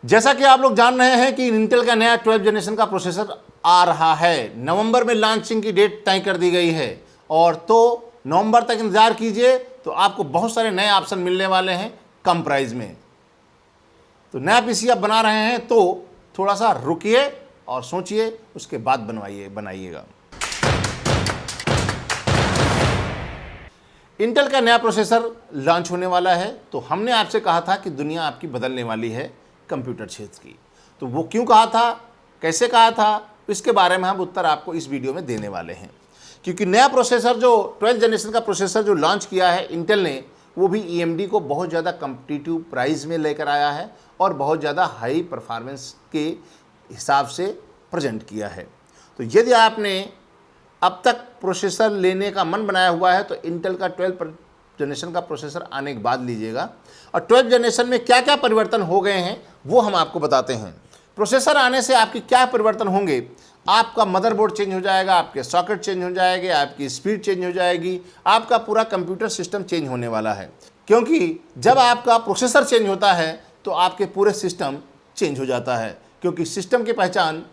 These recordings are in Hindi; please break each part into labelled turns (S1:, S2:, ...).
S1: जैसा कि आप लोग जान रहे हैं कि इंटेल का नया 12 जनरेशन का प्रोसेसर आ रहा है। नवंबर में लॉन्चिंग की डेट तय कर दी गई है और तो नवंबर तक इंतजार कीजिए, तो आपको बहुत सारे नए ऑप्शन मिलने वाले हैं कम प्राइस में। तो नया पीसी आप बना रहे हैं तो थोड़ा सा रुकिए और सोचिए, उसके बाद बनाइएगा। इंटेल का नया प्रोसेसर लॉन्च होने वाला है, तो हमने आपसे कहा था कि दुनिया आपकी बदलने वाली है कंप्यूटर क्षेत्र की। तो वो क्यों कहा था, कैसे कहा था, इसके बारे में हम उत्तर आपको इस वीडियो में देने वाले हैं। क्योंकि नया प्रोसेसर जो 12 जनरेशन का प्रोसेसर जो लॉन्च किया है इंटेल ने, वो भी AMD को बहुत ज़्यादा कम्पिटिटिव प्राइस में लेकर आया है और बहुत ज़्यादा हाई परफॉर्मेंस के हिसाब से प्रेजेंट किया है। तो यदि आपने अब तक प्रोसेसर लेने का मन बनाया हुआ है तो इंटेल का 12 जनरेशन का प्रोसेसर आने के बाद लीजिएगा। और 12 जनरेशन में क्या क्या परिवर्तन हो गए हैं वो हम आपको बताते हैं। प्रोसेसर आने से आपकी क्या परिवर्तन होंगे, आपका मदरबोर्ड चेंज हो जाएगा, आपके सॉकेट चेंज हो जाएंगे, आपकी स्पीड चेंज हो जाएगी, आपका पूरा कंप्यूटर सिस्टम चेंज होने वाला है। क्योंकि जब आपका प्रोसेसर चेंज होता है तो आपके पूरे सिस्टम चेंज हो जाता है, क्योंकि सिस्टम की पहचान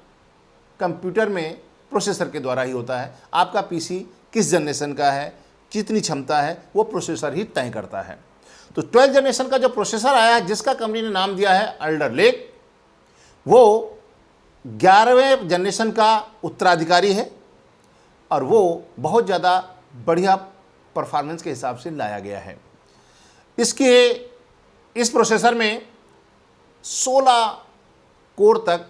S1: कंप्यूटर में प्रोसेसर के द्वारा ही होता है। आपका पीसी किस जनरेशन का है, कितनी क्षमता है, वो प्रोसेसर ही तय करता है। तो 12 जनरेशन का जो प्रोसेसर आया है, जिसका कंपनी ने नाम दिया है अल्डर लेक, वो 11वें जनरेशन का उत्तराधिकारी है और वो बहुत ज़्यादा बढ़िया परफॉर्मेंस के हिसाब से लाया गया है। इस प्रोसेसर में 16 कोर तक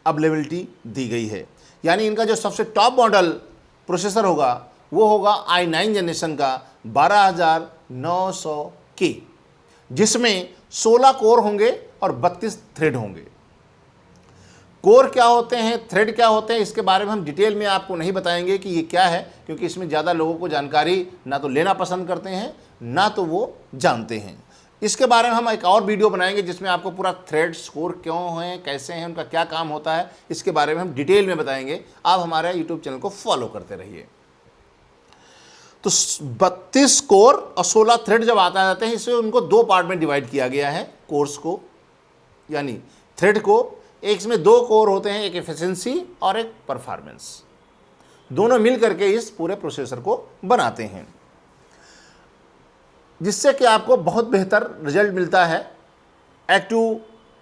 S1: अवेलेबिलिटी दी गई है। यानी इनका जो सबसे टॉप मॉडल प्रोसेसर होगा वो होगा i9 जनरेशन का 12900K, जिसमें 16 कोर होंगे और 32 थ्रेड होंगे। कोर क्या होते हैं, थ्रेड क्या होते हैं, इसके बारे में हम डिटेल में आपको नहीं बताएंगे कि ये क्या है, क्योंकि इसमें ज़्यादा लोगों को जानकारी ना तो लेना पसंद करते हैं ना तो वो जानते हैं। इसके बारे में हम एक और वीडियो बनाएंगे जिसमें आपको पूरा थ्रेड्स कोर क्यों हैं, कैसे हैं, उनका क्या काम होता है, इसके बारे में हम डिटेल में बताएंगे। आप हमारे यूट्यूब चैनल को फॉलो करते रहिए। तो 32 कोर और 16 थ्रेड जब आता जाते हैं, इसे उनको 2 पार्ट में डिवाइड किया गया है कोर्स को, यानी थ्रेड को। एक इसमें 2 कोर होते हैं, एक एफिशिएंसी और एक परफॉर्मेंस, दोनों मिल करके इस पूरे प्रोसेसर को बनाते हैं, जिससे कि आपको बहुत बेहतर रिजल्ट मिलता है। एक्टिव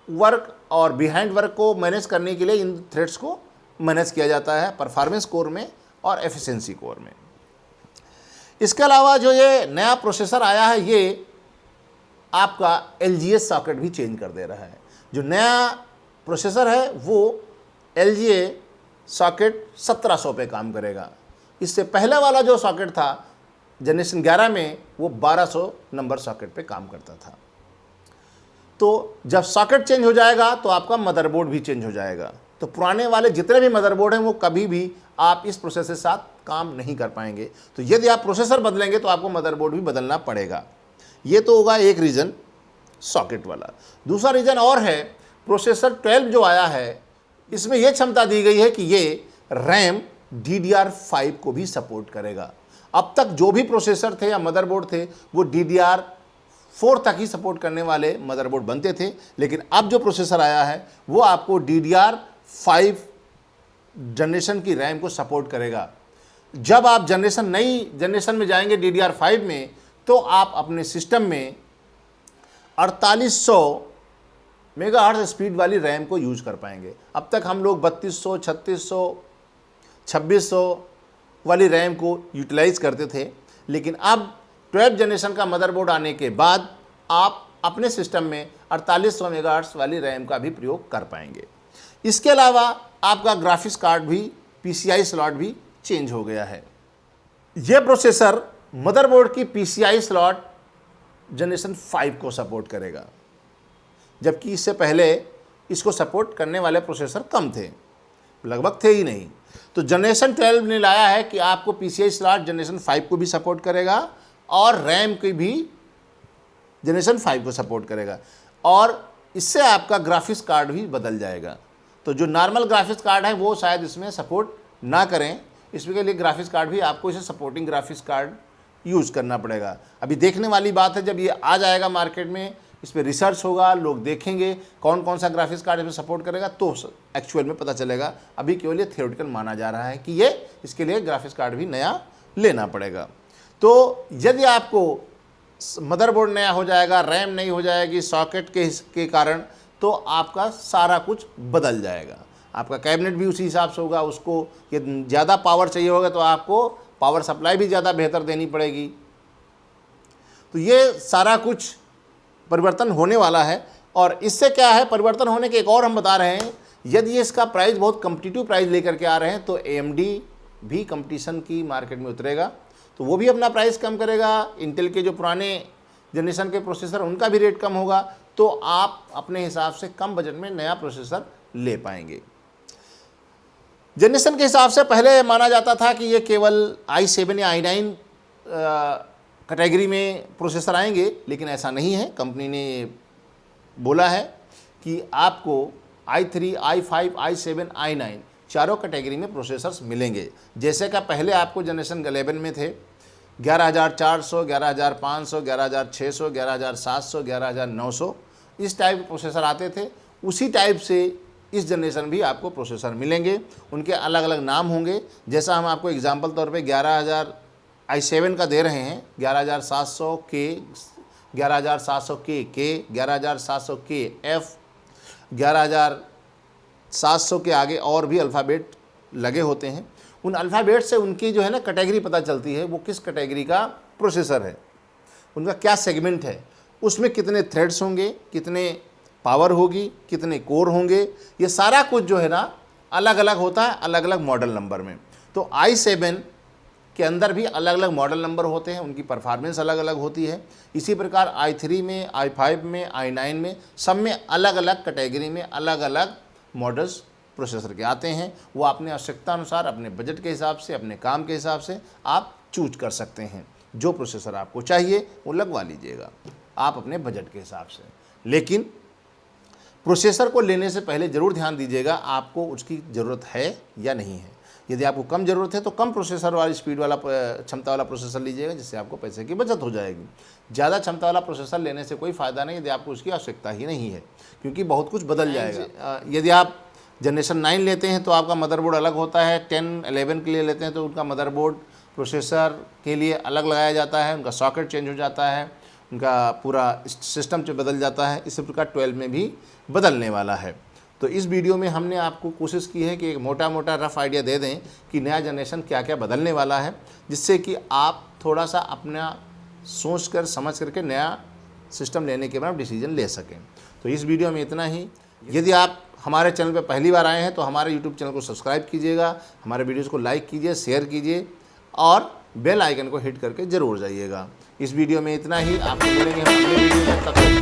S1: वर्क और बिहाइंड वर्क को मैनेज करने के लिए इन थ्रेड्स को मैनेज किया जाता है परफॉर्मेंस कोर में और एफिशिएंसी कोर में। इसके अलावा जो ये नया प्रोसेसर आया है, ये आपका LGA सॉकेट भी चेंज कर दे रहा है। जो नया प्रोसेसर है वो LGA सॉकेट 1700 पे काम करेगा। इससे पहले वाला जो सॉकेट था जनरेशन 11 में, वो 1200 नंबर सॉकेट पे काम करता था। तो जब सॉकेट चेंज हो जाएगा तो आपका मदरबोर्ड भी चेंज हो जाएगा। तो पुराने वाले जितने भी मदरबोर्ड हैं वो कभी भी आप इस प्रोसेसर के साथ काम नहीं कर पाएंगे। तो यदि आप प्रोसेसर बदलेंगे तो आपको मदरबोर्ड भी बदलना पड़ेगा। ये तो होगा एक रीज़न सॉकेट वाला। दूसरा रीज़न और है, प्रोसेसर 12 जो आया है, इसमें यह क्षमता दी गई है कि ये रैम DDR5 को भी सपोर्ट करेगा। अब तक जो भी प्रोसेसर थे या मदरबोर्ड थे वो DDR4 तक ही सपोर्ट करने वाले मदरबोर्ड बनते थे, लेकिन अब जो प्रोसेसर आया है वो आपको DDR5 जनरेशन की रैम को सपोर्ट करेगा। जब आप नई जनरेशन में जाएंगे DDR5 में, तो आप अपने सिस्टम में 4800 मेगाहर्ट्ज़ स्पीड वाली रैम को यूज कर पाएंगे। अब तक हम लोग 3200, 3600, 2600 वाली रैम को यूटिलाइज करते थे, लेकिन अब 12 जनरेशन का मदरबोर्ड आने के बाद आप अपने सिस्टम में 4800 मेगाहर्ट्ज़ वाली रैम का भी प्रयोग कर पाएंगे। इसके अलावा आपका ग्राफिक्स कार्ड भी, PCI स्लॉट भी चेंज हो गया है। यह प्रोसेसर मदरबोर्ड की PCI स्लॉट जनरेशन 5 को सपोर्ट करेगा, जबकि इससे पहले इसको सपोर्ट करने वाले प्रोसेसर कम थे, लगभग थे ही नहीं। तो जनरेशन 12 ने लाया है कि आपको PCI स्लॉट जनरेशन 5 को भी सपोर्ट करेगा और रैम की भी जनरेशन 5 को सपोर्ट करेगा, और इससे आपका ग्राफिक्स कार्ड भी बदल जाएगा। तो जो नॉर्मल ग्राफिक्स कार्ड है वो शायद इसमें सपोर्ट ना करें, इसके लिए ग्राफिक्स कार्ड भी आपको इसे सपोर्टिंग ग्राफिक्स कार्ड यूज़ करना पड़ेगा। अभी देखने वाली बात है, जब ये आ जाएगा मार्केट में, इस पर रिसर्च होगा, लोग देखेंगे कौन कौन सा ग्राफिक्स कार्ड इसमें सपोर्ट करेगा, तो एक्चुअल में पता चलेगा। अभी केवल ये थियोरेटिकल माना जा रहा है कि ये इसके लिए ग्राफिक्स कार्ड भी नया लेना पड़ेगा। तो यदि आपको मदरबोर्ड नया हो जाएगा, रैम नहीं हो जाएगी सॉकेट के कारण, तो आपका सारा कुछ बदल जाएगा। आपका कैबिनेट भी उसी हिसाब से होगा, उसको ये ज़्यादा पावर चाहिए होगा तो आपको पावर सप्लाई भी ज़्यादा बेहतर देनी पड़ेगी। तो ये सारा कुछ परिवर्तन होने वाला है। और इससे क्या है, परिवर्तन होने के एक और हम बता रहे हैं, यदि इसका प्राइस बहुत कम्पिटिटिव प्राइस लेकर के आ रहे हैं तो AMD भी कंपटीशन की मार्केट में उतरेगा, तो वो भी अपना प्राइस कम करेगा। इंटेल के जो पुराने जनरेशन के प्रोसेसर उनका भी रेट कम होगा, तो आप अपने हिसाब से कम बजट में नया प्रोसेसर ले पाएंगे। जनरेशन के हिसाब से पहले माना जाता था कि ये केवल i7 या i9 कैटेगरी में प्रोसेसर आएंगे, लेकिन ऐसा नहीं है। कंपनी ने बोला है कि आपको i3, i5, i7, i9 चारों कैटेगरी में प्रोसेसर्स मिलेंगे। जैसे कि पहले आपको जनरेशन 11 में थे 11400, 11500, 11600, 11700, 11900 इस टाइप के प्रोसेसर आते थे, उसी टाइप से इस जनरेशन भी आपको प्रोसेसर मिलेंगे। उनके अलग अलग नाम होंगे। जैसा हम आपको एग्जांपल तौर पे 11000 i7 का दे रहे हैं, 11700K, 11700K, 11700K F, 11700 के आगे और भी अल्फ़ाबेट लगे होते हैं। उन अल्फ़ाबेट से उनकी जो है ना कैटेगरी पता चलती है, वो किस कैटेगरी का प्रोसेसर है, उनका क्या सेगमेंट है, उसमें कितने थ्रेड्स होंगे, कितने पावर होगी, कितने कोर होंगे, ये सारा कुछ जो है ना अलग अलग होता है, अलग अलग मॉडल नंबर में। तो i7 के अंदर भी अलग अलग मॉडल नंबर होते हैं, उनकी परफॉर्मेंस अलग अलग होती है। इसी प्रकार i3 में, i5 में, i9 में, सब में अलग अलग कैटेगरी में अलग अलग मॉडल्स प्रोसेसर के आते हैं। वो अपने आवश्यकता अनुसार, अपने बजट के हिसाब से, अपने काम के हिसाब से आप चूज कर सकते हैं। जो प्रोसेसर आपको चाहिए वो लगवा लीजिएगा आप अपने बजट के हिसाब से। लेकिन प्रोसेसर को लेने से पहले ज़रूर ध्यान दीजिएगा आपको उसकी ज़रूरत है या नहीं है। यदि आपको कम ज़रूरत है तो कम प्रोसेसर वाली स्पीड वाला, क्षमता वाला प्रोसेसर लीजिएगा, जिससे आपको पैसे की बचत हो जाएगी। ज़्यादा क्षमता वाला प्रोसेसर लेने से कोई फ़ायदा नहीं यदि आपको उसकी आवश्यकता ही नहीं है, क्योंकि बहुत कुछ बदल जाएगा। यदि आप जनरेशन 9 लेते हैं तो आपका मदरबोर्ड अलग होता है, 10, 11 के लिए लेते हैं तो उनका मदरबोर्ड प्रोसेसर के लिए अलग लगाया जाता है, उनका सॉकेट चेंज हो जाता है, उनका पूरा सिस्टम जो बदल जाता है। इसी प्रकार 12 में भी बदलने वाला है। तो इस वीडियो में हमने आपको कोशिश की है कि एक मोटा मोटा रफ़ आइडिया दे दें कि नया जनरेशन क्या क्या बदलने वाला है, जिससे कि आप थोड़ा सा अपना सोच कर समझ करके नया सिस्टम लेने के बाद डिसीजन ले सकें। तो इस वीडियो में इतना ही। यदि आप हमारे चैनल पर पहली बार आए हैं तो हमारे यूट्यूब चैनल को सब्सक्राइब कीजिएगा, हमारे वीडियोज़ को लाइक कीजिए, शेयर कीजिए और बेल आइकन को हिट करके ज़रूर जाइएगा। इस वीडियो में इतना ही। आपको मिलेंगे हम अगले वीडियो में, तब तक